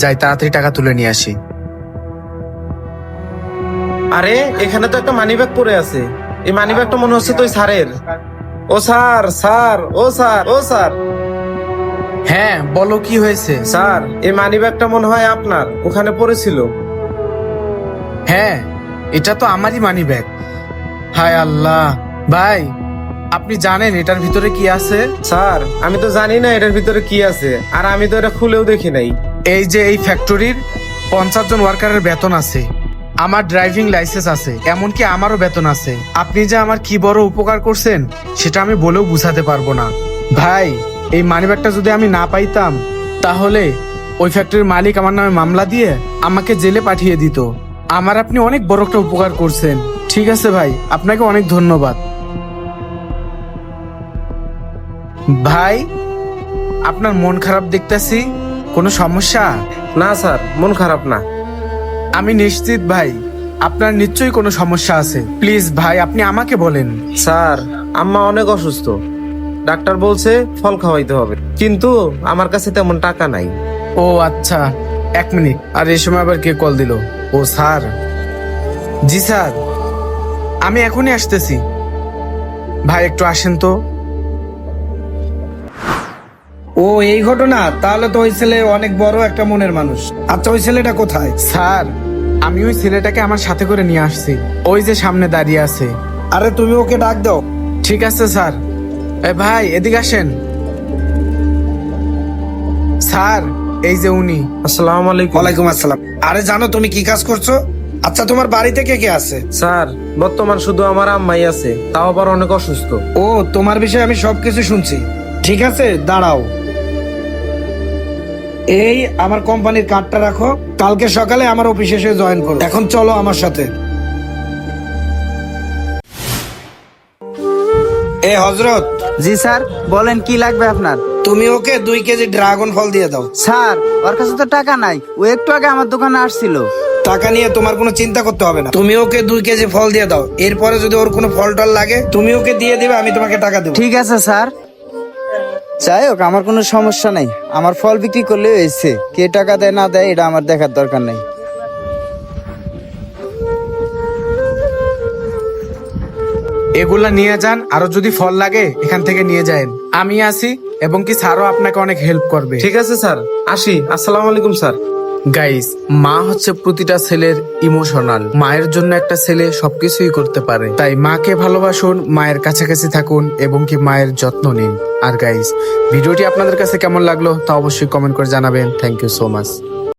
যাই তাড়াতাড়ি টাকা তুলে নিয়ে আসি। আরে এখানে তো একটা মানিব্যাগ পড়ে আছে। এই মানিব্যাগটা মনে হচ্ছে তো স্যারের। ও স্যার, স্যার, ও স্যার, ও স্যার, হ্যাঁ বলো, কি হয়েছে? স্যার এই মানিব্যাগটা মনে হয় আপনার, ওখানে পড়েছিল। হ্যাঁ, এটা তো আমারই মানি ব্যাগ। হায় আল্লাহ! ভাই, আপনি জানেন এটার ভিতরে কি আছে? স্যার আমি তো জানি না এটার ভিতরে কি আছে, আর আমি তো এটা খুলেও দেখি নাই। এই যে এই ফ্যাক্টরির 50 জন ওয়ার্কারের বেতন আছে, আমার ড্রাইভিং লাইসেন্স আছে, এমনকি আমারও বেতন আছে। আপনি যে আমার কি বড় উপকার করছেন সেটা আমি বলেও বুঝাতে পারবো না। ভাই, এই মানিব্যাগটা যদি আমি না পাইতাম তাহলে ওই ফ্যাক্টরির মালিক আমার নামে মামলা দিয়ে আমাকে জেলে পাঠিয়ে দিত। আমার আপনি অনেক বড় একটা উপকার করছেন। ঠিক আছে ভাই, আপনাকে অনেক ধন্যবাদ। ভাই, আপনার মন খারাপ দেখতেছি, কোনো সমস্যা? না স্যার, মন খারাপ না। আমি নিশ্চিত ভাই আপনার নিশ্চয়ই কোনো সমস্যা আছে। প্লিজ ভাই, আপনি আমাকে বলেন। স্যার আম্মা অনেক অসুস্থ, ডাক্তার বলছে ফল খাওয়াইতে হবে, কিন্তু আমার কাছে তেমন টাকা নাই। ও আচ্ছা, 1 মিনিট। আর এই সময় আবার কে কল দিল? ও স্যার। জি স্যার, আমি এখনই আসতেছি। ভাই একটু আসেন তো। ও এই ঘটনা, তাহলে তো ওই ছেলে অনেক বড় একটা মনের মানুষ। আচ্ছা ওই ছেলেটা কোথায়? স্যার, আমি ওই ছেলেটাকে আমার সাথে করে নিয়ে আসছি, ওই যে সামনে দাঁড়িয়ে আছে। আরে তুমি ওকে ডাক দাও। ঠিক আছে স্যার। এ ভাই, এদিকে আসেন। স্যার, এই যে উনি। আসসালামু আলাইকুম। ওয়ালাইকুম আসসালাম। আরে জানো তুমি কি কাজ করছো? আচ্ছা তোমার বাড়িতে কে কে আছে? স্যার বর্তমান শুধু আমার আম্মাই আছে, তাও আবার অনেক অসুস্থ। ও, তোমার বিষয়ে আমি সবকিছু শুনছি। ঠিক আছে দাঁড়াও, এই আমার কোম্পানির কার্ডটা রাখো, কালকে সকালে আমার অফিসে এসে জয়েন করো। এখন চলো আমার সাথে। এ হজরত, জি স্যার, বলেন কি লাগবে আপনার? তুমি ওকে 2 কেজি ড্রাগন ফল দিয়ে দাও। স্যার, ওর কাছে তো টাকা নাই, ও একটু আগে আমার দোকানে আসছিল। টাকা নিয়ে তোমার কোনো চিন্তা করতে হবে না, তুমি ওকে 2 কেজি ফল দিয়ে দাও। এরপরে যদি ওর কোনো ফল টল লাগে তুমি ওকে দিয়ে দিবে, আমি তোমাকে টাকা দেবো। ঠিক আছে স্যার। যাই হোক, আমার কোনো সমস্যা নাই, আমার ফল বিক্রি করলে হয়েছে। কে টাকা দেয় না দেয় এটা আমার দেখার দরকার নেই। এগুলা নিয়ে যান, আরো যদি ফল লাগে এখান থেকে নিয়ে যান। আমি আসি, এবং কি স্যারও আপনাকে অনেক হেল্প করবে। ঠিক আছে স্যার, আসি। আসসালামু আলাইকুম স্যার। গাইস, মা হচ্ছে প্রতিটা ছেলের ইমোশনাল। মায়ের জন্য একটা ছেলে সবকিছুই করতে পারে। তাই মাকে ভালোবাসুন, মায়ের কাছাকাছি থাকুন, এবং কি মায়ের যত্ন নিন। আর গাইস, ভিডিওটি আপনাদের কাছে কেমন লাগলো তা অবশ্যই কমেন্ট করে জানাবেন। Thank you so much.